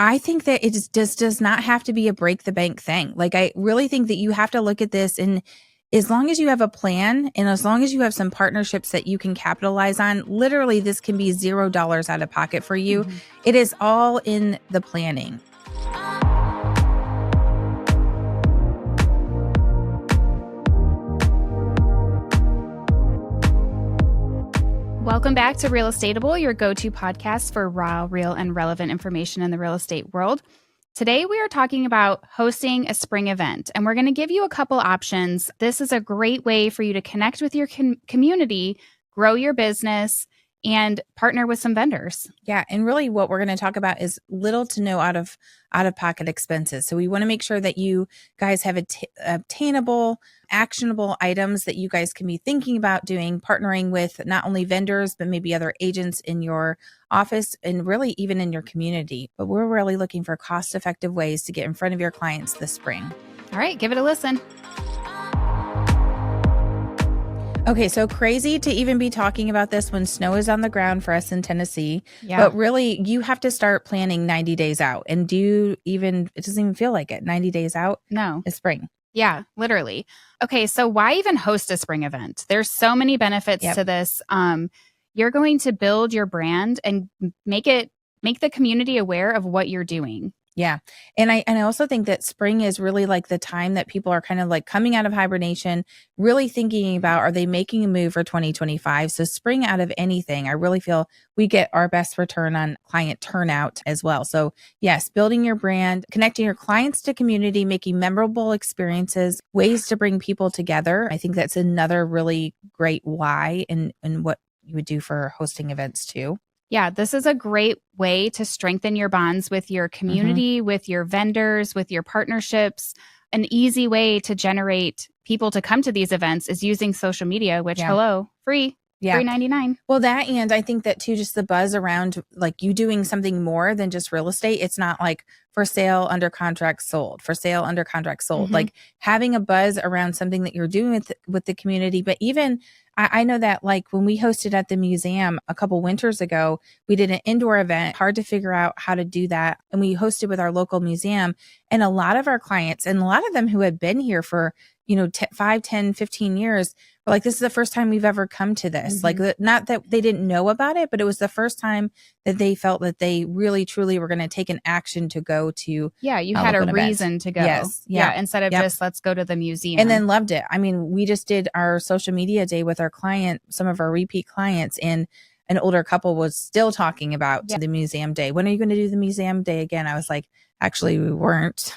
I think that it just does not have to be a break the bank thing. Like, I really think that you have to look at this, and as long as you have a plan and as long as you have some partnerships that you can capitalize on, literally this can be $0 out of pocket for you. Mhm. It is all in the planning. Welcome back to Real Estateable, your go-to podcast for raw, real, and relevant information in the real estate world. Today, we are talking about hosting a spring event, and we're going to give you a couple options. This is a great way for you to connect with your community, grow your business, and partner with some vendors. Yeah, and really what we're going to talk about is little to no out of pocket expenses. So we want to make sure that you guys have obtainable, actionable items that you guys can be thinking about doing, partnering with not only vendors, but maybe other agents in your office and really even in your community. But we're really looking for cost-effective ways to get in front of your clients this spring. All right, give it a listen. Okay, so crazy to even be talking about this when snow is on the ground for us in Tennessee. Yeah. But really, you have to start planning 90 days out. And it doesn't even feel like it. 90 days out No. is spring. Yeah, literally. Okay, so why even host a spring event? There's so many benefits to this. You're going to build your brand and make the community aware of what you're doing. Yeah. And I also think that spring is really like the time that people are kind of like coming out of hibernation, really thinking about, are they making a move for 2025? So spring out of anything, I really feel we get our best return on client turnout as well. So yes, building your brand, connecting your clients to community, making memorable experiences, ways to bring people together. I think that's another really great why and what you would do for hosting events too. Yeah, this is a great way to strengthen your bonds with your community, with your vendors, with your partnerships. An easy way to generate people to come to these events is using social media, which, free. Yeah. Free 99. Well, that, and I think that too, just the buzz around like you doing something more than just real estate. It's not like for sale, under contract, sold, for sale, under contract, sold. Like having a buzz around something that you're doing with the community. But even I know that like when we hosted at the museum a couple winters ago, we did an indoor event, hard to figure out how to do that. And we hosted with our local museum, and a lot of our clients, and a lot of them who had been here for 5, 10, 15 years, were like, this is the first time we've ever come to this. Like, not that they didn't know about it, but it was the first time that they felt that they really, truly were going to take an action to go to. Yeah, you had a reason to go. Yes. Yeah. Instead of just, let's go to the museum. And then loved it. I mean, we just did our social media day with our client, some of our repeat clients, and an older couple was still talking about the museum day. When are you going to do the museum day again? I was like, actually, we weren't.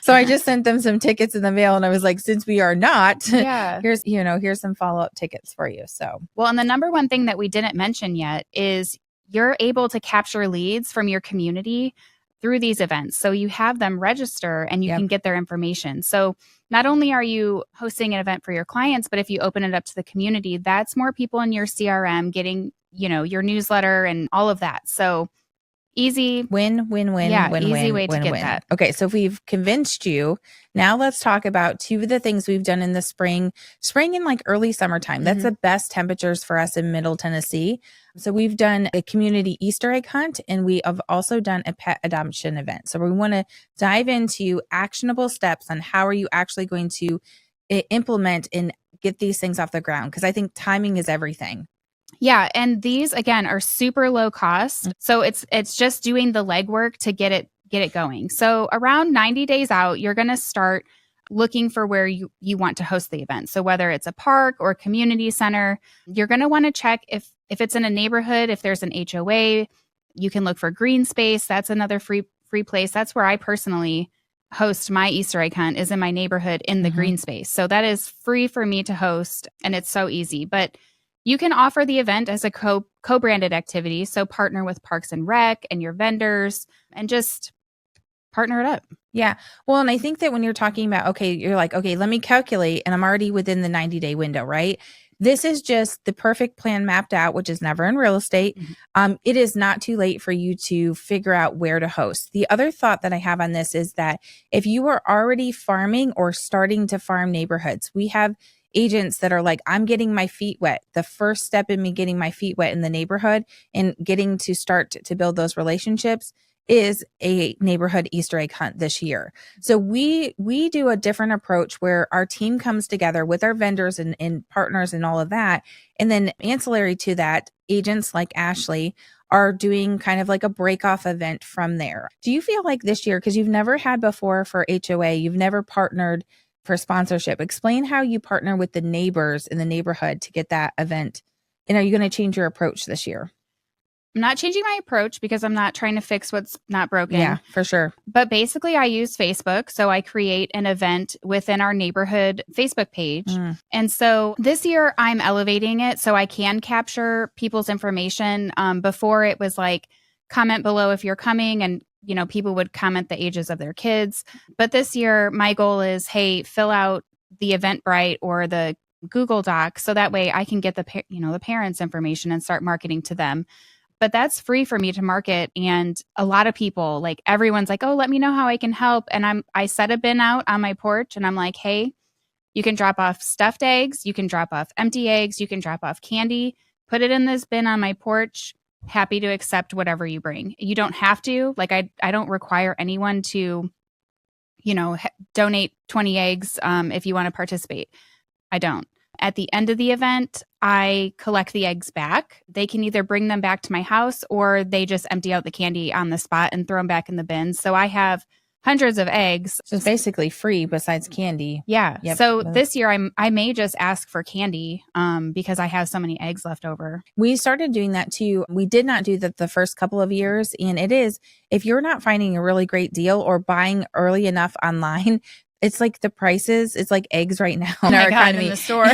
So I just sent them some tickets in the mail, and I was like, since we are not, here's some follow-up tickets for you. So, well, and the number one thing that we didn't mention yet is you're able to capture leads from your community through these events. So you have them register and you can get their information. So not only are you hosting an event for your clients, but if you open it up to the community, that's more people in your CRM getting, your newsletter and all of that. So easy win, win, easy way to get that. Okay, so if we've convinced you, now let's talk about two of the things we've done in the spring and like early summertime. That's the best temperatures for us in Middle Tennessee. So we've done a community Easter egg hunt, and we have also done a pet adoption event. So we want to dive into actionable steps on how are you actually going to implement and get these things off the ground, because I think timing is everything. Yeah. And these, again, are super low cost. So it's just doing the legwork to get it going. So around 90 days out, you're going to start looking for where you want to host the event. So whether it's a park or community center, you're going to want to check if it's in a neighborhood, if there's an HOA, you can look for green space. That's another free place. That's where I personally host my Easter egg hunt, is in my neighborhood in the green space. So that is free for me to host, and it's so easy. But you can offer the event as a co-branded activity. So partner with Parks and Rec and your vendors and just partner it up. Yeah. Well, and I think that when you're talking about, okay, you're like, okay, let me calculate, and I'm already within the 90-day window, right? This is just the perfect plan mapped out, which is never in real estate. It is not too late for you to figure out where to host. The other thought that I have on this is that if you are already farming or starting to farm neighborhoods, we have agents that are like, I'm getting my feet wet. The first step in me getting my feet wet in the neighborhood and getting to start to build those relationships is a neighborhood Easter egg hunt this year. So we do a different approach where our team comes together with our vendors and partners and all of that. And then ancillary to that, agents like Ashlee are doing kind of like a break off event from there. Do you feel like this year, because you've never had before for HOA, you've never partnered for sponsorship, explain how you partner with the neighbors in the neighborhood to get that event? And are you going to change your approach this year? I'm not changing my approach because I'm not trying to fix what's not broken. Yeah, for sure. But basically, I use Facebook. So I create an event within our neighborhood Facebook page. And so this year, I'm elevating it so I can capture people's information. Before it was like, comment below if you're coming, and people would comment the ages of their kids. But this year, my goal is, hey, fill out the Eventbrite or the Google Doc so that way I can get the parents' information and start marketing to them. But that's free for me to market. And a lot of people, like everyone's like, oh, let me know how I can help. And I set a bin out on my porch and I'm like, hey, you can drop off stuffed eggs. You can drop off empty eggs. You can drop off candy. Put it in this bin on my porch. Happy to accept whatever you bring. You don't have to. Like, I don't require anyone to, donate 20 eggs if you want to participate. I don't. At the end of the event, I collect the eggs back. They can either bring them back to my house or they just empty out the candy on the spot and throw them back in the bin. So I have hundreds of eggs. So it's basically free besides candy. Yeah. Yep. So this year I may just ask for candy because I have so many eggs left over. We started doing that too. We did not do that the first couple of years. And it is, if you're not finding a really great deal or buying early enough online, it's like the prices, it's like eggs right now in our economy. In the store.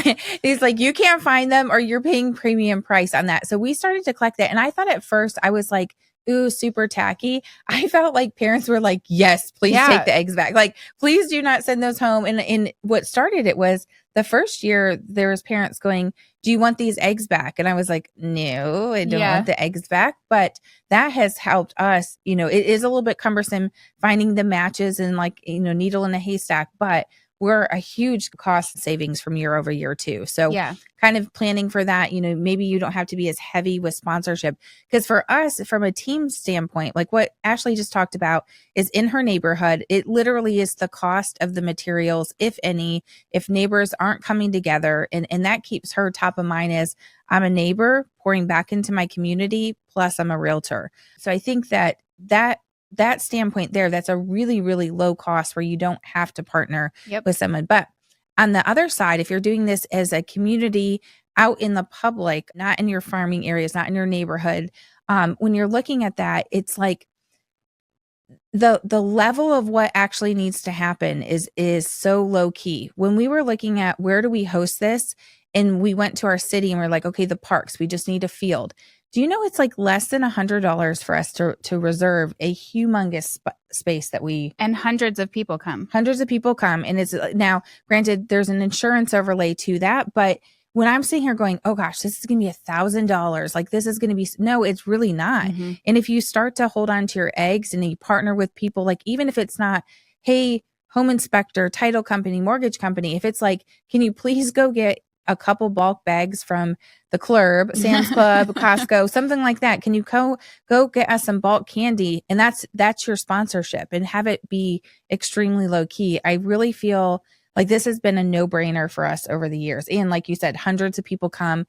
It's like you can't find them or you're paying premium price on that. So we started to collect that. And I thought at first I was like, ooh, super tacky. I felt like parents were like, yes, please take the eggs back. Like, please do not send those home. And what started it was the first year there was parents going, do you want these eggs back? And I was like, no, I don't want the eggs back. But that has helped us. It is a little bit cumbersome finding the matches and like, needle in a haystack, but we're a huge cost savings from year over year too. So kind of planning for that, maybe you don't have to be as heavy with sponsorship, because for us, from a team standpoint, like what Ashlee just talked about is in her neighborhood, it literally is the cost of the materials, if any, if neighbors aren't coming together. And that keeps her top of mind as I'm a neighbor pouring back into my community, plus I'm a realtor. So I think that standpoint there, that's a really, really low cost where you don't have to partner with someone. But on the other side, if you're doing this as a community out in the public, not in your farming areas, not in your neighborhood, when you're looking at that, it's like the level of what actually needs to happen is so low key. When we were looking at where do we host this, and we went to our city and we're like, okay, the parks, we just need a field. Do you know it's like less than $100 for us to reserve a humongous space that and hundreds of people come. And it's now, granted, there's an insurance overlay to that, but when I'm sitting here going, oh gosh, this is going to be $1,000. Like this is going to be, no, it's really not. Mm-hmm. And if you start to hold on to your eggs and you partner with people, like even if it's not, hey, home inspector, title company, mortgage company, if it's like, can you please go get a couple bulk bags from the club, Sam's Club, Costco, something like that. Can you go get us some bulk candy? And that's your sponsorship, and have it be extremely low key. I really feel like this has been a no-brainer for us over the years. And like you said, hundreds of people come.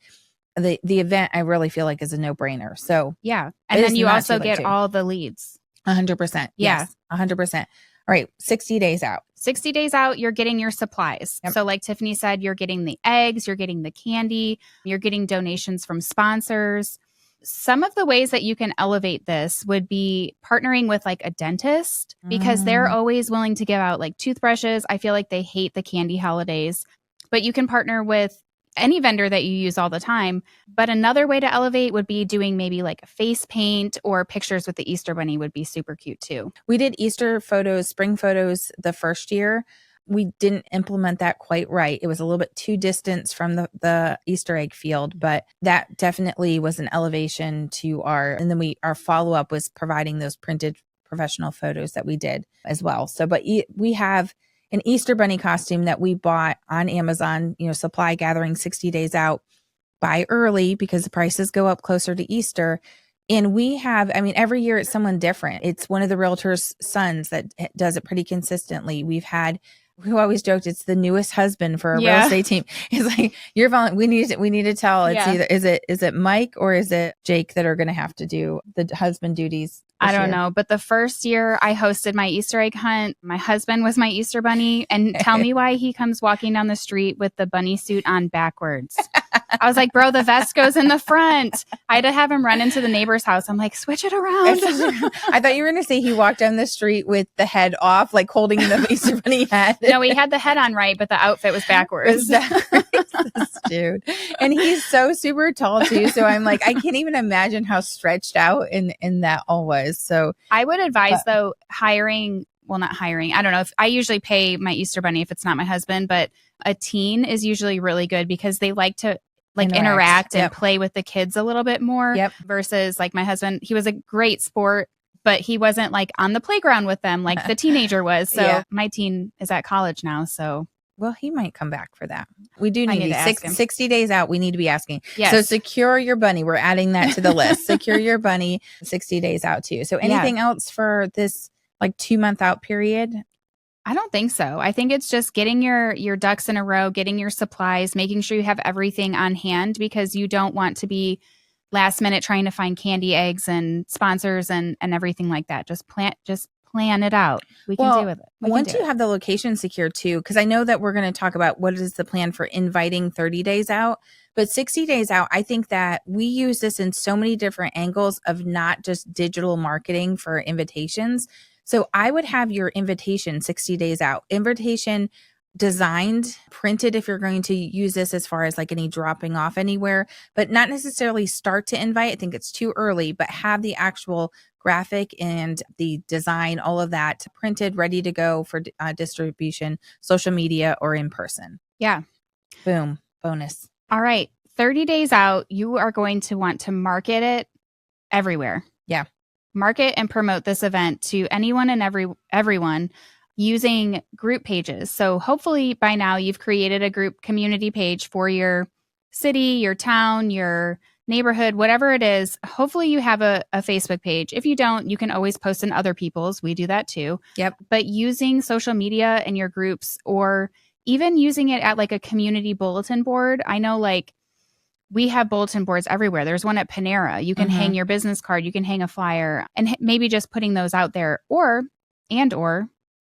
The event, I really feel like, is a no-brainer. So yeah. And then you also get all the leads. 100%. Yeah. Yes, 100%. All right. 60 days out. 60 days out, you're getting your supplies. Yep. So like Tiffany said, you're getting the eggs, you're getting the candy, you're getting donations from sponsors. Some of the ways that you can elevate this would be partnering with like a dentist, because they're always willing to give out like toothbrushes. I feel like they hate the candy holidays, but you can partner with any vendor that you use all the time. But another way to elevate would be doing maybe like a face paint, or pictures with the Easter Bunny would be super cute too. We did Easter photos, spring photos the first year. We didn't implement that quite right. It was a little bit too distant from the Easter egg field, but that definitely was an elevation to and then our follow-up was providing those printed professional photos that we did as well. So, but we have an Easter bunny costume that we bought on Amazon, supply gathering 60 days out, buy early because the prices go up closer to Easter. And we have, I mean, every year it's someone different. It's one of the realtors' sons that does it pretty consistently. We always joked it's the newest husband for a real Yeah. estate team. It's like we need to tell. It's Yeah. either is it Mike or is it Jake that are going to have to do the husband duties? I don't year? know. But the first year I hosted my Easter egg hunt, my husband was my Easter bunny. And tell me why he comes walking down the street with the bunny suit on backwards. I was like, bro, the vest goes in the front. I had to have him run into the neighbor's house. I'm like, switch it around. I thought you were going to say he walked down the street with the head off, like holding the Easter bunny head. No, he had the head on right, but the outfit was backwards. This dude. And he's so super tall too. So I'm like, I can't even imagine how stretched out in that all was. So I would advise though, not hiring. I don't know if I usually pay my Easter bunny if it's not my husband, but a teen is usually really good because they like to interact and play with the kids a little bit more versus like my husband, he was a great sport, but he wasn't like on the playground with them like the teenager was. So my teen is at college now. So well, he might come back for that. We do I need to 60 days out. We need to be asking. Yes. So secure your bunny. We're adding that to the list. Secure your bunny 60 days out too. So anything else for this like 2-month out period? I don't think so. I think it's just getting your ducks in a row, getting your supplies, making sure you have everything on hand because you don't want to be last minute trying to find candy eggs and sponsors and everything like that. Just plan it out. We can deal with it. Once you have the location secured too, because I know that we're going to talk about what is the plan for inviting 30 days out, but 60 days out, I think that we use this in so many different angles of not just digital marketing for invitations. So I would have your invitation 60 days out, invitation designed, printed if you're going to use this as far as like any dropping off anywhere, but not necessarily start to invite. I think it's too early, but have the actual graphic and the design, all of that printed, ready to go for distribution, social media or in person. Yeah. Boom. Bonus. All right. 30 days out, you are going to want to market it everywhere. Yeah. Market and promote this event to anyone and everyone using group pages. So hopefully by now you've created a group community page for your city, your town, your neighborhood, whatever it is. Hopefully you have a Facebook page. If you don't, you can always post in other people's. We do that too. Yep. But using social media in your groups or even using it at like a community bulletin board. I know like we have bulletin boards everywhere. There's one at Panera. You can hang your business card. You can hang a flyer and maybe just putting those out there or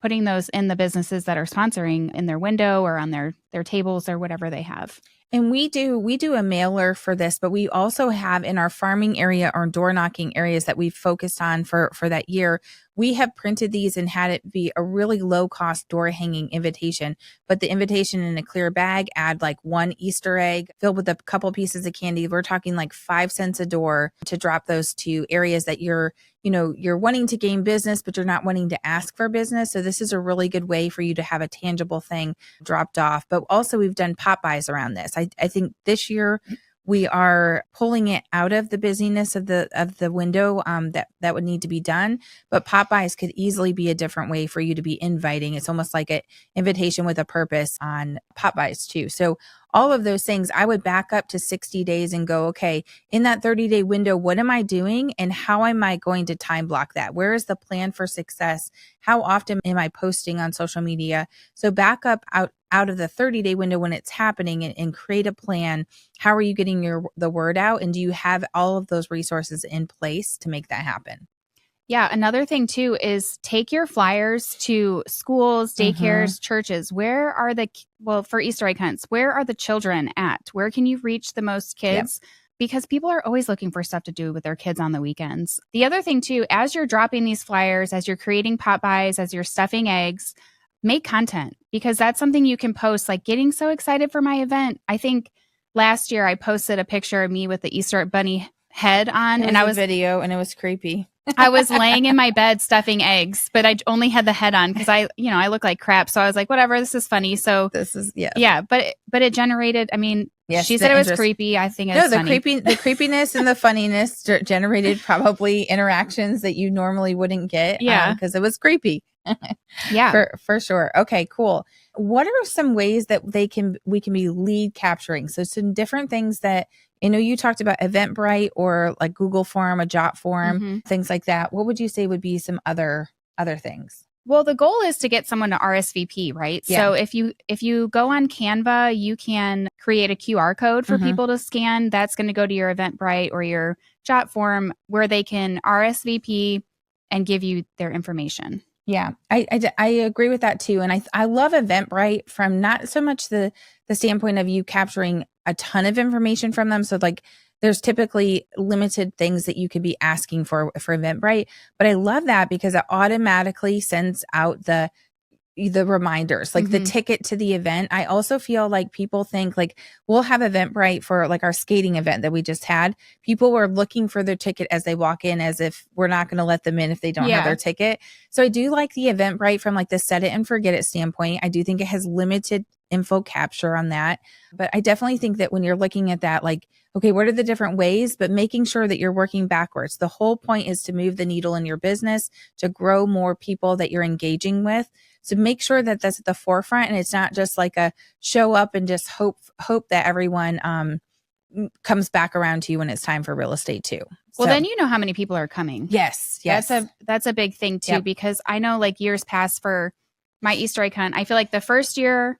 putting those in the businesses that are sponsoring in their window or on their tables or whatever they have. And we do a mailer for this, but we also have in our farming area or door knocking areas that we've focused on for that year. We have printed these and had it be a really low cost door hanging invitation, but the invitation in a clear bag, add like one Easter egg filled with a couple pieces of candy. We're talking like 5 cents a door to drop those to areas that you're wanting to gain business, but you're not wanting to ask for business. So this is a really good way for you to have a tangible thing dropped off. But also we've done pop buys around this. I think this year we are pulling it out of the busyness of the window that would need to be done. But pop buys could easily be a different way for you to be inviting. It's almost like an invitation with a purpose on pop buys too. So all of those things, I would back up to 60 days and go, okay, in that 30-day window, what am I doing and how am I going to time block that? Where is the plan for success? How often am I posting on social media? So back up out of the 30-day window when it's happening and create a plan. How are you getting the word out? And do you have all of those resources in place to make that happen? Yeah. Another thing too is take your flyers to schools, daycares, churches. Where are for Easter egg hunts, where are the children at? Where can you reach the most kids? Yep. Because people are always looking for stuff to do with their kids on the weekends. The other thing too, as you're dropping these flyers, as you're creating pop buys, as you're stuffing eggs, make content because that's something you can post, like getting so excited for my event. I think last year I posted a picture of me with the Easter bunny head on and I was video and it was creepy. I was laying in my bed stuffing eggs, but I only had the head on because I look like crap. So I was like, whatever, this is funny. So this is, yeah. But it generated, I mean, Yes, She the said it was interest. creepy. I think No, it's funny. the creepiness and the funniness generated probably interactions that you normally wouldn't get. Yeah. Because it was creepy. Yeah. For sure. Okay, cool. What are some ways that we can be lead capturing? So some different things that I know you talked about Eventbrite or like Google Form, a Jot form, Mm-hmm. things like that. What would you say would be some other things? Well, the goal is to get someone to RSVP, right? Yeah. So if you go on Canva, you can create a QR code for Mhm. people to scan. That's going to go to your Eventbrite or your Jot form where they can RSVP and give you their information. Yeah, I agree with that too. And I love Eventbrite from not so much the standpoint of you capturing a ton of information from them. So like there's typically limited things that you could be asking for Eventbrite. But I love that because it automatically sends out the reminders, like the Mhm. ticket to the event. I also feel like people think like we'll have Eventbrite for like our skating event that we just had. People were looking for their ticket as they walk in, as if we're not going to let them in if they don't have their ticket. So I do like the Eventbrite from like the set it and forget it standpoint. I do think it has limited info capture on that. But I definitely think that when you're looking at that, like, okay, what are the different ways? But making sure that you're working backwards. The whole point is to move the needle in your business, to grow more people that you're engaging with. So make sure that that's at the forefront and it's not just like a show up and just hope that everyone comes back around to you when it's time for real estate too. Well, then you know how many people are coming. Yes. That's a big thing too, because I know like years past for my Easter egg hunt, I feel like the first year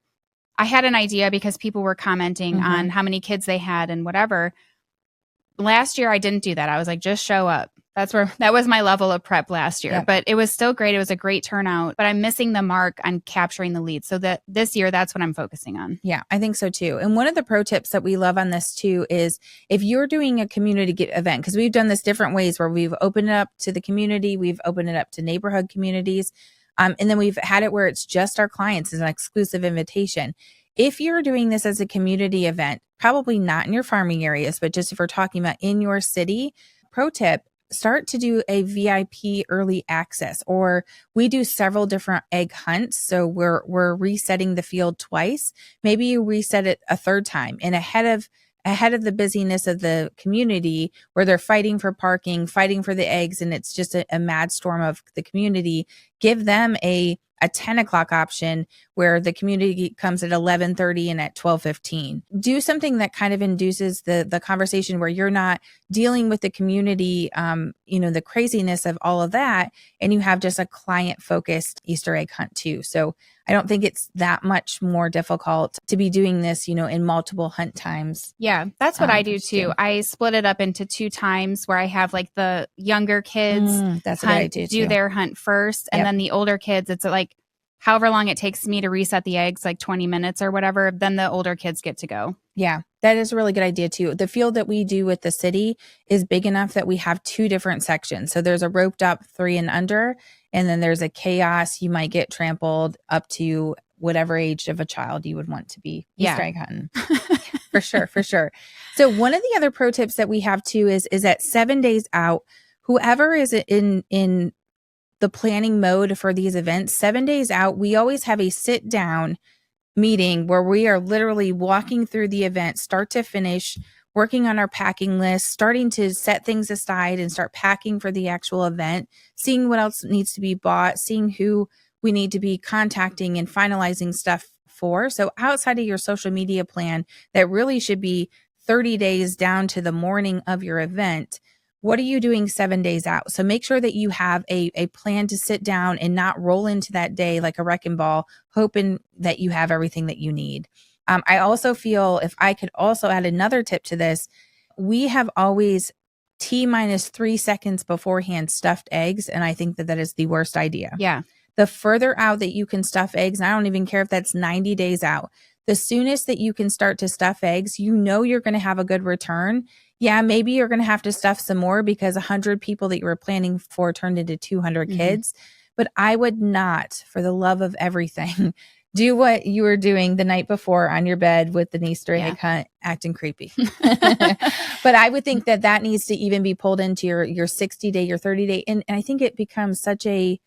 I had an idea because people were commenting on how many kids they had and whatever. Last year I didn't do that. I was like, just show up. That was my level of prep last year, but it was still great. It was a great turnout, but I'm missing the mark on capturing the leads. So that this year, that's what I'm focusing on. Yeah, I think so too. And one of the pro tips that we love on this too is if you're doing a community event, because we've done this different ways where we've opened it up to the community, we've opened it up to neighborhood communities. And then we've had it where it's just our clients as an exclusive invitation. If you're doing this as a community event, probably not in your farming areas, but just if we're talking about in your city, pro tip, start to do a VIP early access, or we do several different egg hunts. So we're resetting the field twice. Maybe you reset it a third time and ahead of the busyness of the community where they're fighting for parking, fighting for the eggs, and it's just a mad storm of the community. Give them a 10 o'clock option where the community comes at 11:30 and at 12:15. Do something that kind of induces the conversation where you're not dealing with the community, the craziness of all of that. And you have just a client focused Easter egg hunt too. So I don't think it's that much more difficult to be doing this, in multiple hunt times. Yeah, that's what I do too. I split it up into 2 times where I have like the younger kids that's what I do their hunt first. And then the older kids, it's like however long it takes me to reset the eggs, like 20 minutes or whatever, then the older kids get to go. Yeah, that is a really good idea too. The field that we do with the city is big enough that we have 2 different sections. So there's a roped up 3 and under, and then there's a chaos. You might get trampled up to whatever age of a child you would want to be Easter egg hunting. For sure. So one of the other pro tips that we have too is that 7 days out, whoever is in the planning mode for these events, 7 days out, we always have a sit down meeting where we are literally walking through the event, start to finish, working on our packing list, starting to set things aside and start packing for the actual event, seeing what else needs to be bought, seeing who we need to be contacting and finalizing stuff for. So outside of your social media plan, that really should be 30 days down to the morning of your event. What are you doing 7 days out? So make sure that you have a plan to sit down and not roll into that day like a wrecking ball, hoping that you have everything that you need. I also feel, if I could also add another tip to this, we have always T-3 seconds beforehand stuffed eggs. And I think that is the worst idea. Yeah. The further out that you can stuff eggs, and I don't even care if that's 90 days out, the soonest that you can start to stuff eggs, you're going to have a good return. Yeah, maybe you're going to have to stuff some more because 100 people that you were planning for turned into 200 kids. But I would not, for the love of everything, do what you were doing the night before on your bed with the Easter egg hunt, acting creepy. But I would think that needs to even be pulled into your 60-day, your 30-day. And I think it becomes such a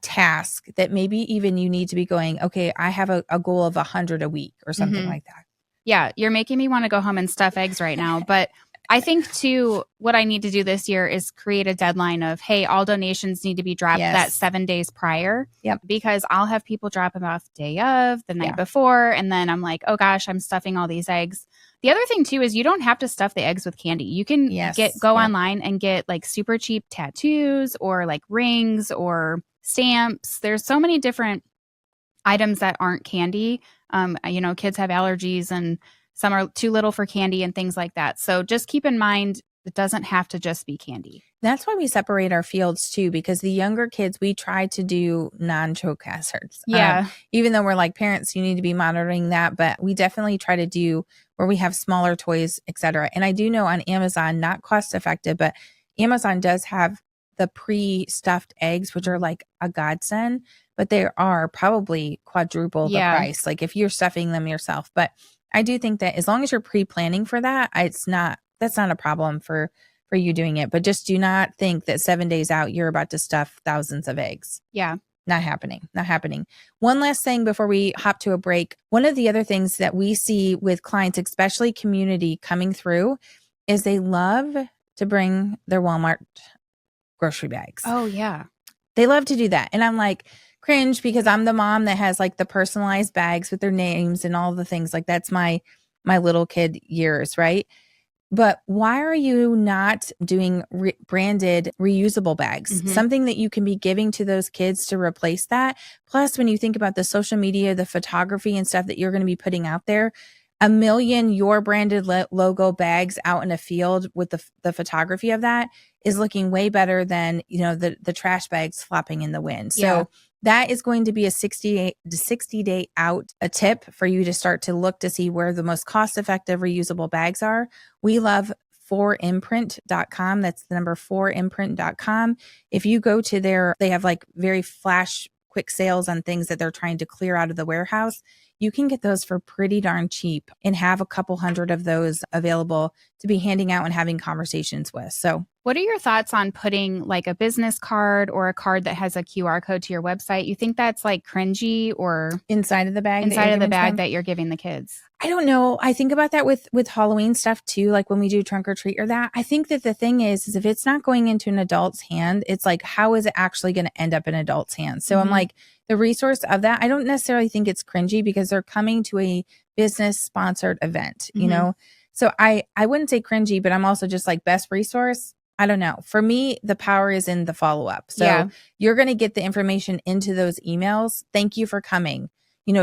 task that maybe even you need to be going, okay, I have a goal of 100 a week or something like that. Yeah, you're making me want to go home and stuff eggs right now. But I think too, what I need to do this year is create a deadline of, hey, all donations need to be dropped that 7 days prior. Yep. Because I'll have people drop them off the day of, the night before, and then I'm like, oh gosh, I'm stuffing all these eggs. The other thing too is you don't have to stuff the eggs with candy. You can go online and get like super cheap tattoos or like rings or stamps. There's so many different items that aren't candy. Kids have allergies and some are too little for candy and things like that. So just keep in mind, it doesn't have to just be candy. That's why we separate our fields too, because the younger kids, we try to do non-choke hazards. Yeah. Even though we're like parents, you need to be monitoring that, but we definitely try to do where we have smaller toys, etc. And I do know on Amazon, not cost effective, but Amazon does have the pre-stuffed eggs, which are like a godsend, but they are probably quadruple the price. Like if you're stuffing them yourself. But I do think that as long as you're pre-planning for that, that's not a problem for you doing it. But just do not think that 7 days out, you're about to stuff thousands of eggs. Yeah. Not happening. Not happening. One last thing before we hop to a break. One of the other things that we see with clients, especially community coming through, is they love to bring their Walmart grocery bags. Oh, yeah. They love to do that. And I'm like, cringe, because I'm the mom that has like the personalized bags with their names and all the things. Like that's my little kid years, right? But why are you not doing branded reusable bags? Mm-hmm. Something that you can be giving to those kids to replace that. Plus, when you think about the social media, the photography and stuff that you're going to be putting out there, a million your branded logo bags out in a field with the photography of that is looking way better than, the trash bags flopping in the wind. So that is going to be a 60 day out, a tip for you to start to look to see where the most cost effective reusable bags are. We love 4imprint.com. That's the number 4imprint.com. If you go to they have like very flash quick sales on things that they're trying to clear out of the warehouse. You can get those for pretty darn cheap and have a couple hundred of those available to be handing out and having conversations with. So what are your thoughts on putting like a business card or a card that has a QR code to your website? You think that's like cringy or inside of the bag? That you're giving the kids? I don't know. I think about that with Halloween stuff too. Like when we do trunk or treat or that, I think that the thing is if it's not going into an adult's hand, it's like, how is it actually going to end up in an adult's hands? So I'm like, the resource of that, I don't necessarily think it's cringy because they're coming to a business sponsored event, So I wouldn't say cringy, but I'm also just like best resource. I don't know. For me, the power is in the follow-up. So you're going to get the information into those emails. Thank you for coming.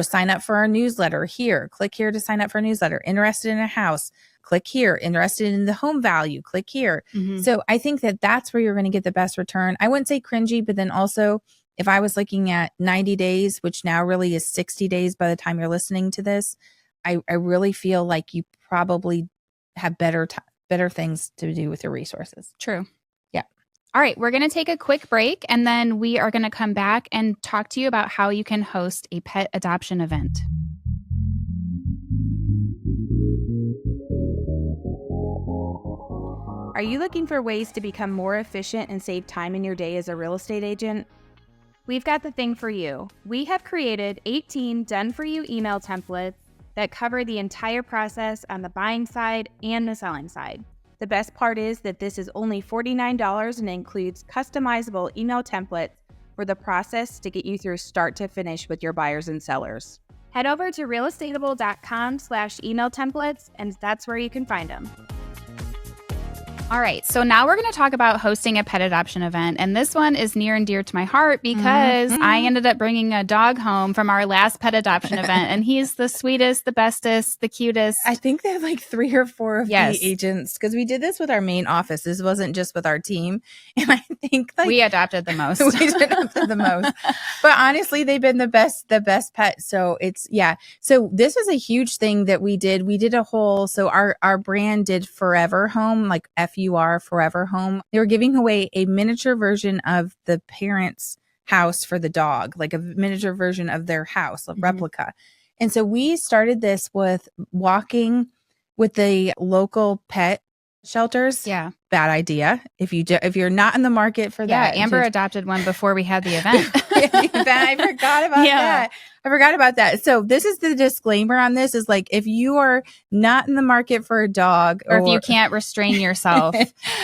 Sign up for our newsletter here. Click here to sign up for a newsletter. Interested in a house. Click here. Interested in the home value. Click here. So I think that that's where you're going to get the best return. I wouldn't say cringy, but then also if I was looking at 90 days, which now really is 60 days by the time you're listening to this, I really feel like you probably have better things to do with your resources. True. Yeah. All right. We're going to take a quick break and then we are going to come back and talk to you about how you can host a pet adoption event. Are you looking for ways to become more efficient and save time in your day as a real estate agent? We've got the thing for you. We have created 18 done-for-you email templates that cover the entire process on the buying side and the selling side. The best part is that this is only $49 and includes customizable email templates for the process to get you through start to finish with your buyers and sellers. Head over to realestateable.com/email templates, and that's where you can find them. All right. So now we're going to talk about hosting a pet adoption event. And this one is near and dear to my heart because I ended up bringing a dog home from our last pet adoption event. And he's the sweetest, the bestest, the cutest. I think they have like 3 or 4 of the agents because we did this with our main office. This wasn't just with our team. And I think like we adopted the most. we adopted the most. But honestly, they've been the best pet. So it's, So this was a huge thing that we did. We did a whole, so our brand did Forever Home, like FUR Forever Home. They were giving away a miniature version of the parents' house for the dog, like a miniature version of their house, a replica. And so we started this with walking with the local pet shelters. Yeah. Bad idea. If you're not in the market for that. Yeah, Amber adopted one before we had the event. I forgot about that. I forgot about that. So this is the disclaimer on this is like, if you are not in the market for a dog or if you can't restrain yourself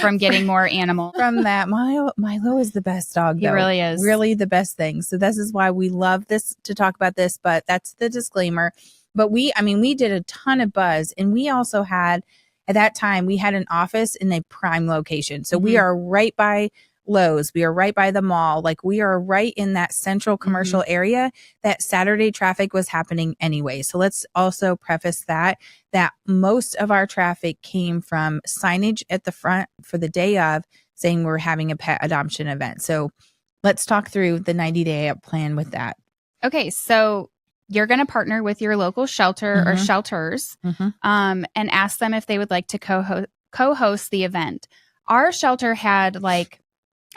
from getting more animal from that, Milo is the best dog. He really is. Really the best thing. So this is why we love this to talk about this, but that's the disclaimer. But we did a ton of buzz, and we also had, at that time, we had an office in a prime location. So we are right by Lowe's. We are right by the mall. Like, we are right in that central commercial area that Saturday traffic was happening anyway. So let's also preface that most of our traffic came from signage at the front for the day of saying we're having a pet adoption event. So let's talk through the 90-day plan with that. Okay. So you're going to partner with your local shelter or shelters and ask them if they would like to co-host the event. Our shelter had like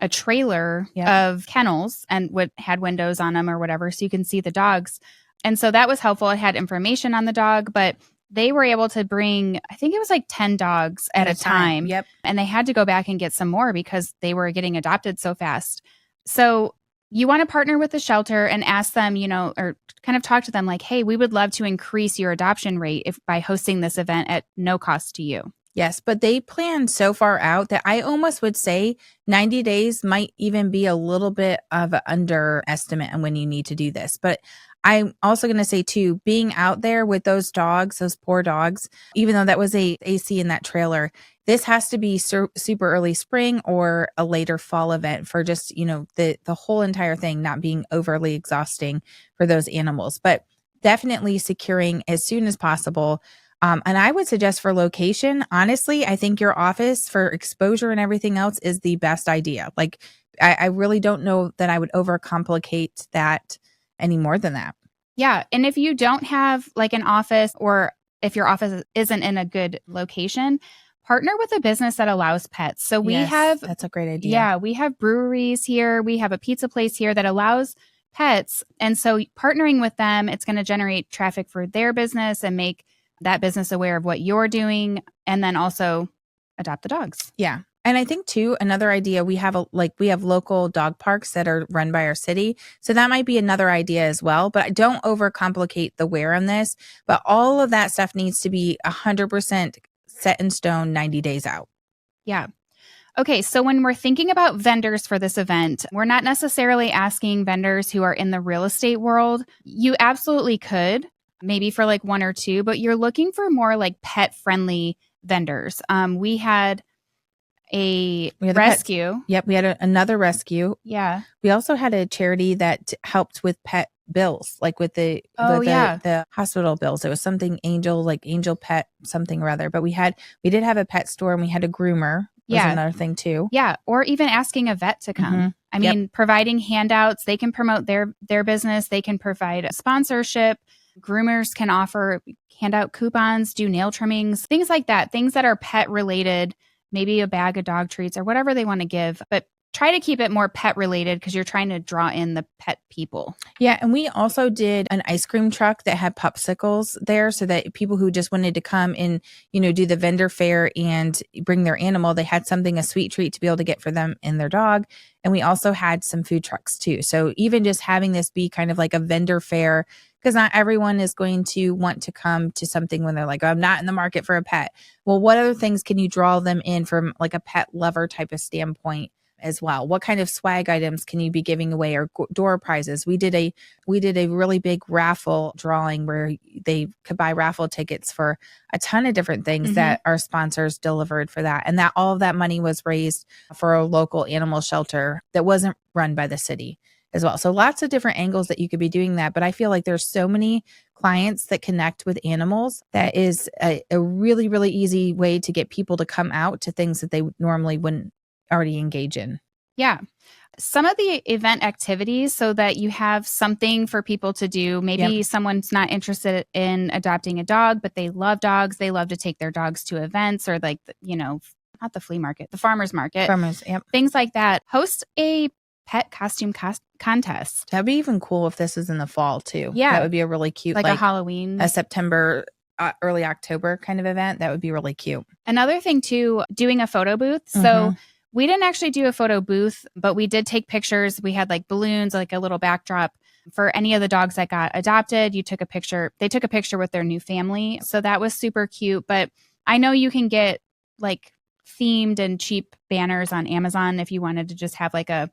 a trailer of kennels and had windows on them or whatever, so you can see the dogs. And so that was helpful. It had information on the dog, but they were able to bring, I think it was like 10 dogs at a time. Yep. And they had to go back and get some more because they were getting adopted so fast. So you want to partner with the shelter and ask them, or kind of talk to them like, hey, we would love to increase your adoption rate by hosting this event at no cost to you. Yes, but they plan so far out that I almost would say 90 days might even be a little bit of an underestimate on when you need to do this. But I'm also going to say too, being out there with those dogs, those poor dogs, even though that was a AC in that trailer, this has to be super early spring or a later fall event for just, the whole entire thing not being overly exhausting for those animals. But definitely securing as soon as possible. And I would suggest for location, honestly, I think your office for exposure and everything else is the best idea. Like, I really don't know that I would overcomplicate that any more than that. Yeah. And if you don't have like an office, or if your office isn't in a good location, partner with a business that allows pets. So that's a great idea. Yeah. We have breweries here. We have a pizza place here that allows pets. And so partnering with them, it's going to generate traffic for their business and make that business aware of what you're doing, and then also adopt the dogs. Yeah. And I think too, another idea, we have local dog parks that are run by our city. So that might be another idea as well, but don't overcomplicate the where on this, but all of that stuff needs to be 100% set in stone 90 days out. Yeah. Okay. So when we're thinking about vendors for this event, we're not necessarily asking vendors who are in the real estate world. You absolutely could, maybe for like one or two, but you're looking for more like pet friendly vendors. We had a rescue. Yep. We had another rescue. Yeah. We also had a charity that helped with pet bills, like with the hospital bills. It was something angel pet something or other, but we did have a pet store, and we had a groomer. Was another thing too. Yeah. Or even asking a vet to come. I mean, providing handouts, they can promote their business. They can provide a sponsorship. Groomers can hand out coupons, do nail trimmings, things like that, things that are pet related, maybe a bag of dog treats or whatever they want to give, but try to keep it more pet related because you're trying to draw in the pet people. Yeah. And we also did an ice cream truck that had popsicles there so that people who just wanted to come and, do the vendor fair and bring their animal, they had a sweet treat to be able to get for them and their dog. And we also had some food trucks too. So even just having this be kind of like a vendor fair, because not everyone is going to want to come to something when they're like, oh, I'm not in the market for a pet. Well, what other things can you draw them in from like a pet lover type of standpoint as well? What kind of swag items can you be giving away, or door prizes? We did a really big raffle drawing where they could buy raffle tickets for a ton of different things that our sponsors delivered for that. And that all of that money was raised for a local animal shelter that wasn't run by the city as well. So lots of different angles that you could be doing that. But I feel like there's so many clients that connect with animals that is a really, really easy way to get people to come out to things that they normally wouldn't already engage in. Yeah. Some of the event activities so that you have something for people to do. Maybe someone's not interested in adopting a dog, but they love dogs. They love to take their dogs to events, or like, not the flea market, the farmer's market. Things like that. Host a pet costume contest. That'd be even cool if this is in the fall too. Yeah. That would be a really cute, like a Halloween, a September, early October kind of event. That would be really cute. Another thing too, doing a photo booth. So We didn't actually do a photo booth, but we did take pictures. We had like balloons, like a little backdrop for any of the dogs that got adopted. You took a picture. They took a picture with their new family. So that was super cute. But I know you can get like themed and cheap banners on Amazon if you wanted to just have like a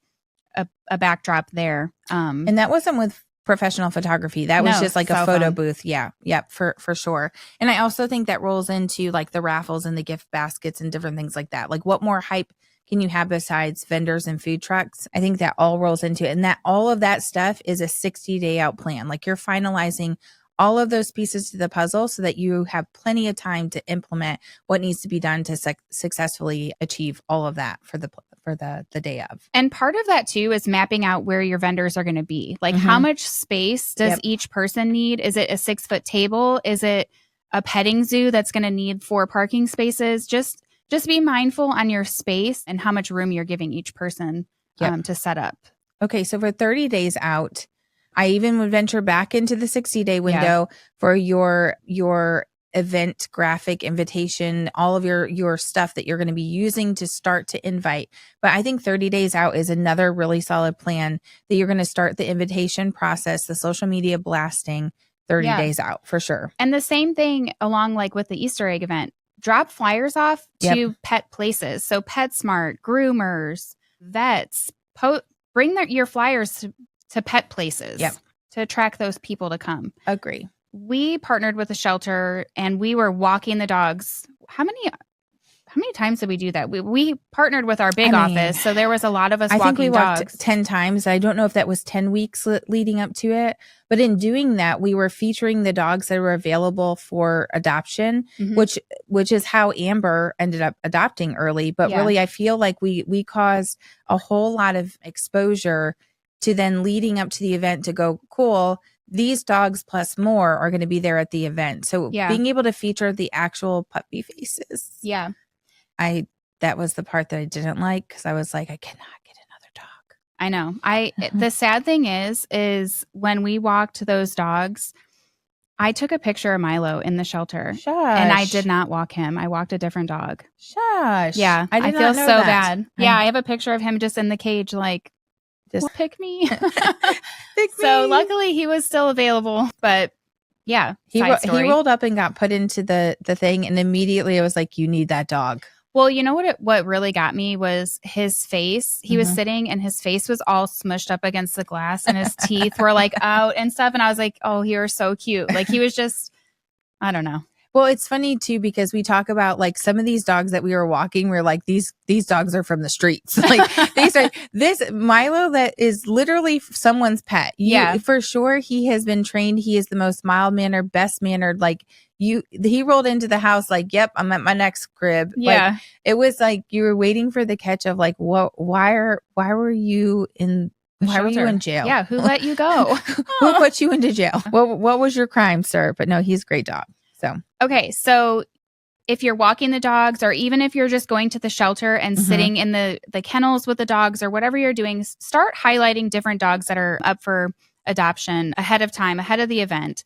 backdrop there. And that wasn't with professional photography. That was just like a photo phone booth. Yeah. Yep. For sure. And I also think that rolls into like the raffles and the gift baskets and different things like that. Like what more hype can you have besides vendors and food trucks? I think that all rolls into it. And that all of that stuff is a 60-day out plan. Like you're finalizing all of those pieces to the puzzle so that you have plenty of time to implement what needs to be done to successfully achieve all of that for the day of. And part of that too is mapping out where your vendors are going to be. Like how much space does each person need? Is it a 6-foot table? Is it a petting zoo that's going to need 4 parking spaces? Just be mindful on your space and how much room you're giving each person to set up. Okay, so for 30 days out, I even would venture back into the 60-day window for your event graphic invitation, all of your stuff that you're going to be using to start to invite. But I think 30 days out is another really solid plan that you're going to start the invitation process, the social media blasting 30 days out for sure. And the same thing along like with the Easter egg event. Drop flyers off to pet places. So PetSmart, groomers, vets, bring your flyers to pet places to attract those people to come. Agree. We partnered with a shelter and we were walking the dogs. How many times did we do that? We partnered with our big office. So there was a lot of us walking dogs. I think we walked 10 times. I don't know if that was 10 weeks leading up to it. But in doing that, we were featuring the dogs that were available for adoption, which is how Amber ended up adopting early. But really, I feel like we caused a whole lot of exposure to then leading up to the event to go, cool, these dogs plus more are going to be there at the event. So being able to feature the actual puppy faces. Yeah. That was the part that I didn't like because I was like, I cannot get another dog. I know. The sad thing is when we walked those dogs, I took a picture of Milo in the shelter. Shush. And I did not walk him. I walked a different dog. Shush. Yeah. I feel so bad. Yeah. I have a picture of him just in the cage, like, just pick me. Pick so me. luckily he was still available, but yeah, he rolled up and got put into the thing. And immediately I was like, you need that dog. Well, you know what really got me was his face. He was sitting and his face was all smushed up against the glass and his teeth were like out and stuff. And I was like, oh, you're so cute. Like he was just, I don't know. Well, it's funny too, because we talk about like some of these dogs that we were walking, we're like, these dogs are from the streets. Like they said, this Milo that is literally someone's pet. For sure. He has been trained. He is the most mild mannered, best mannered. Like he rolled into the house like, yep, I'm at my next crib. Yeah. Like, it was like you were waiting for the catch of like, why were you in jail? Yeah. Who let you go? Who put you into jail? What was your crime, sir? But no, he's a great dog. Okay, so if you're walking the dogs or even if you're just going to the shelter and sitting in the kennels with the dogs or whatever you're doing, start highlighting different dogs that are up for adoption ahead of time, ahead of the event.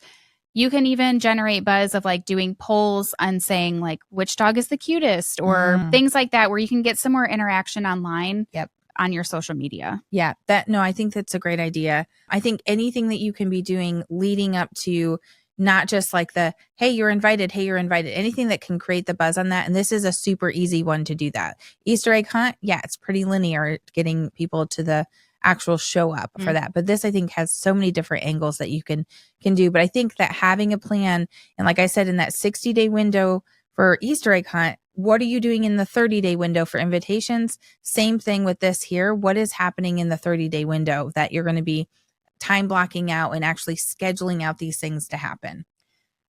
You can even generate buzz of like doing polls and saying like which dog is the cutest or things like that where you can get some more interaction online. On your social media. Yeah, I think that's a great idea. I think anything that you can be doing leading up to not just like hey, you're invited, anything that can create the buzz on that. And this is a super easy one to do that. Easter egg hunt. Yeah, it's pretty linear getting people to the actual show up for that. But this, I think, has so many different angles that you can do. But I think that having a plan, and like I said, in that 60-day window for Easter egg hunt, what are you doing in the 30-day window for invitations? Same thing with this here. What is happening in the 30-day window that you're going to be time blocking out and actually scheduling out these things to happen?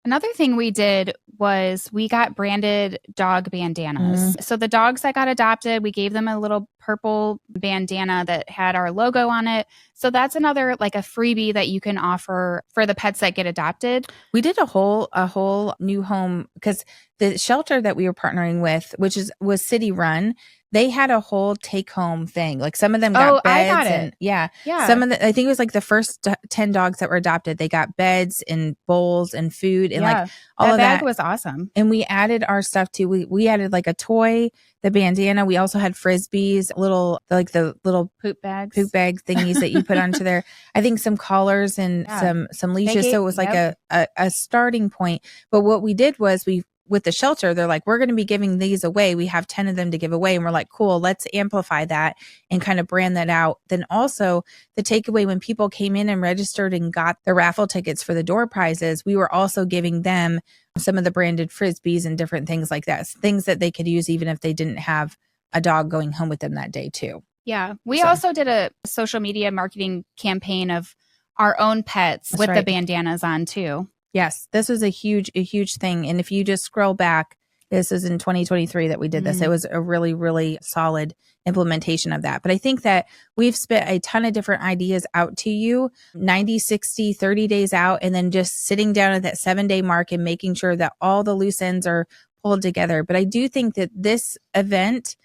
Another thing we did was we got branded dog bandanas. So the dogs that got adopted, we gave them a little purple bandana that had our logo on it. So that's another like a freebie that you can offer for the pets that get adopted. We did a whole new home because the shelter that we were partnering with, which was city run, they had a whole take home thing. Like some of them got beds. I got it. And yeah. Yeah. I think it was like the first 10 dogs that were adopted. They got beds and bowls and food and like all that of bag that. was awesome. And we added our stuff too. We added like a toy, the bandana. We also had Frisbees, the little poop bags thingies that you put onto there. I think some collars and some leashes. So it was like a starting point. But what we did was with the shelter, they're like, we're going to be giving these away. We have 10 of them to give away. And we're like, cool, let's amplify that and kind of brand that out. Then also the takeaway, when people came in and registered and got the raffle tickets for the door prizes, we were also giving them some of the branded Frisbees and different things like that, things that they could use even if they didn't have a dog going home with them that day too. Yeah. We also did a social media marketing campaign of our own pets the bandanas on too. Yes, this was a huge thing. And if you just scroll back, this is in 2023 that we did this. It was a really, really solid implementation of that. But I think that we've spit a ton of different ideas out to you, 90, 60, 30 days out, and then just sitting down at that 7-day mark and making sure that all the loose ends are pulled together. But I do think that this event,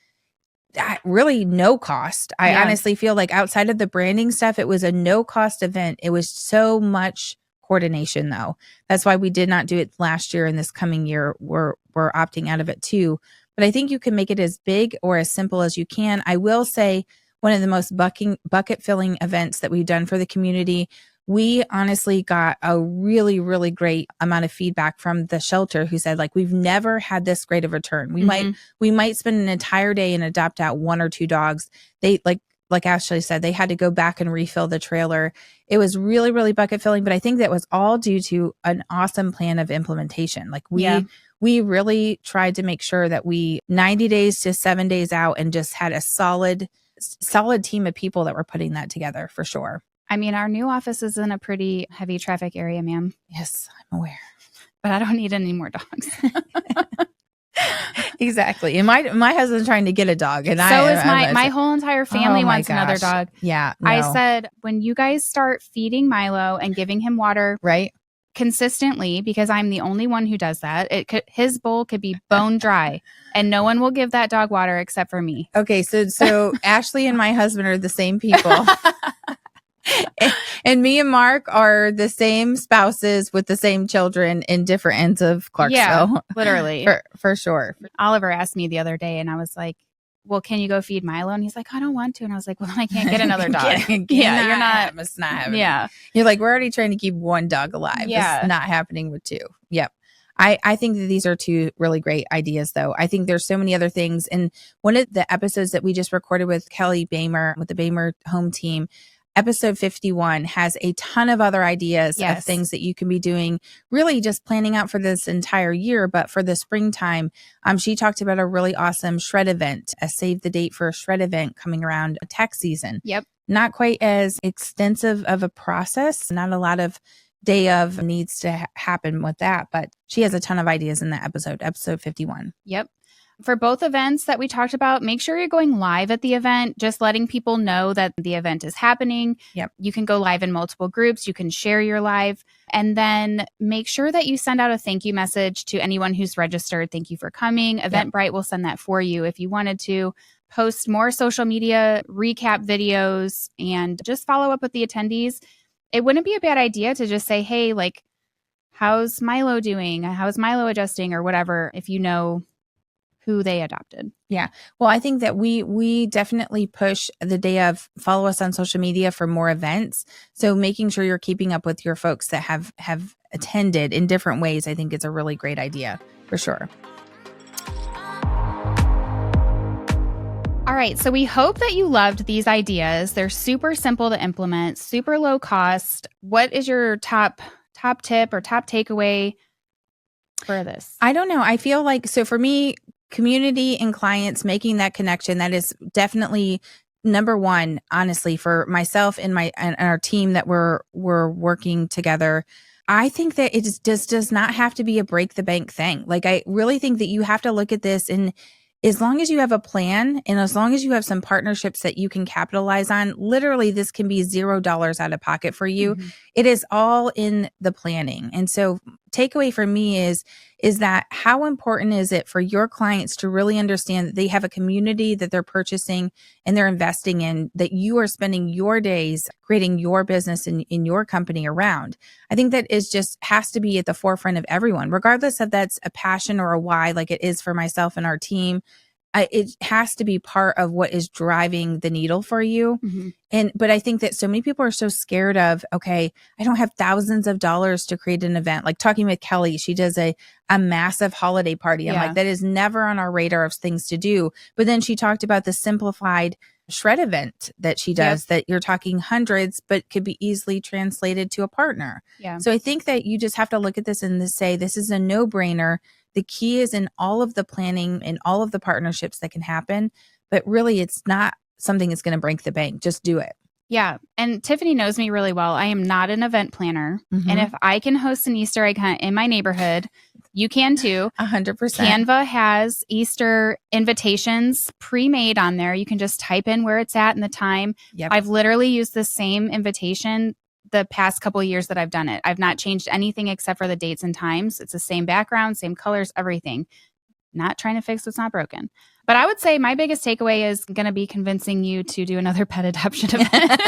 really no cost. I honestly feel like outside of the branding stuff, it was a no cost event. It was so much coordination though. That's why we did not do it last year, and this coming year we're opting out of it too. But I think you can make it as big or as simple as you can. I will say one of the most bucket filling events that we've done for the community, we honestly got a really, really great amount of feedback from the shelter who said, like, we've never had this great of return. We might spend an entire day and adopt out 1 or 2 dogs. They like Ashlee said, they had to go back and refill the trailer. It was really, really bucket filling, but I think that was all due to an awesome plan of implementation. Like we really tried to make sure that we 90 days to 7 days out and just had a solid team of people that were putting that together for sure. I mean, our new office is in a pretty heavy traffic area, ma'am. Yes, I'm aware. But I don't need any more dogs. Exactly. And my husband's trying to get a dog. And my whole entire family wants another dog. Yeah. No. I said, when you guys start feeding Milo and giving him water consistently, because I'm the only one who does that, his bowl could be bone dry and no one will give that dog water except for me. Okay. So Ashlee and my husband are the same people. And me and Mark are the same spouses with the same children in different ends of Clarksville. Yeah, literally. for sure. Oliver asked me the other day and I was like, well, can you go feed Milo? And he's like, I don't want to. And I was like, well, I can't get another dog. You're not. It's not happening. Yeah. You're like, we're already trying to keep 1 dog alive. Yeah. It's not happening with 2. Yep. I think that these are 2 really great ideas, though. I think there's so many other things. And one of the episodes that we just recorded with Kelly Bamer, with the Bamer home team, episode 51 has a ton of other ideas of things that you can be doing, really just planning out for this entire year. But for the springtime, she talked about a really awesome shred event, a save the date for a shred event coming around tax season. Yep. Not quite as extensive of a process, not a lot of day of needs to happen with that, but she has a ton of ideas in that episode 51. Yep. For both events that we talked about, make sure you're going live at the event, just letting people know that the event is happening. Yep. You can go live in multiple groups. You can share your live. And then make sure that you send out a thank you message to anyone who's registered. Thank you for coming. Eventbrite will send that for you if you wanted to. Post more social media recap videos and just follow up with the attendees. It wouldn't be a bad idea to just say, hey, like, how's Milo doing? How's Milo adjusting or whatever, if you know who they adopted. Yeah. Well, I think that we definitely push the day of, follow us on social media for more events. So making sure you're keeping up with your folks that have attended in different ways, I think it's a really great idea for sure. All right. So we hope that you loved these ideas. They're super simple to implement, super low cost. What is your top tip or top takeaway for this? I don't know. I feel like, so for me, community and clients, making that connection, that is definitely number one, honestly, for myself and our team that we're working together. I think that it just does not have to be a break the bank thing. Like, I really think that you have to look at this, and as long as you have a plan and as long as you have some partnerships that you can capitalize on, literally this can be $0 out of pocket for you. Mm-hmm. It is all in the planning. And so takeaway for me is that how important is it for your clients to really understand that they have a community that they're purchasing and they're investing in, that you are spending your days creating your business in your company around. I think that is just has to be at the forefront of everyone, regardless if that's a passion or a why, like it is for myself and our team. It has to be part of what is driving the needle for you. But I think that so many people are so scared of, okay, I don't have thousands of dollars to create an event. Like talking with Kelly, she does a massive holiday party. I'm like, that is never on our radar of things to do. But then she talked about the simplified shred event that she does, that you're talking hundreds, but could be easily translated to a partner. So I think that you just have to look at this and say, this is a no-brainer. The key is in all of the planning and all of the partnerships that can happen, but really it's not something that's going to break the bank. Just do it. Yeah. And Tiffany knows me really well. I am not an event planner. And if I can host an Easter egg hunt in my neighborhood, you can too. 100%. Canva has Easter invitations pre-made on there. You can just type in where it's at and the time. I've literally used the same invitation the past couple of years that I've done it. I've not changed anything except for the dates and times. It's the same background, same colors, everything. Not trying to fix what's not broken. But I would say my biggest takeaway is going to be convincing you to do another pet adoption event.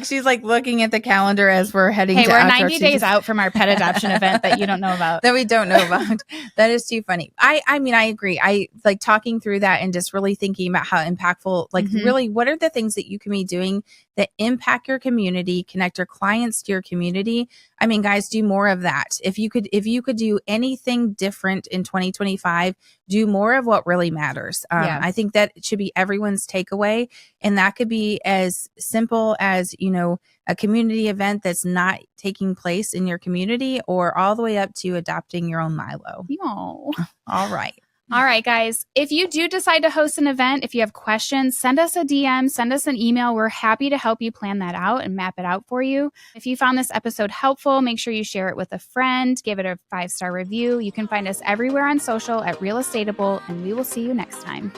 she's like looking at the calendar as we're heading to we're 90 days out from our pet adoption event that you don't know about. That we don't know about. That is too funny. I mean, I agree. I like talking through that and just really thinking about how impactful, like really, what are the things that you can be doing that impact your community, connect your clients to your community? I mean, guys, do more of that. If you could do anything different in 2025, do more of what really matters. I think that should be everyone's takeaway. And that could be as simple as, a community event that's not taking place in your community, or all the way up to adopting your own Milo. Oh. All right. All right, guys. If you do decide to host an event, if you have questions, send us a DM, send us an email. We're happy to help you plan that out and map it out for you. If you found this episode helpful, make sure you share it with a friend, give it a 5-star review. You can find us everywhere on social at Real Estateable, and we will see you next time.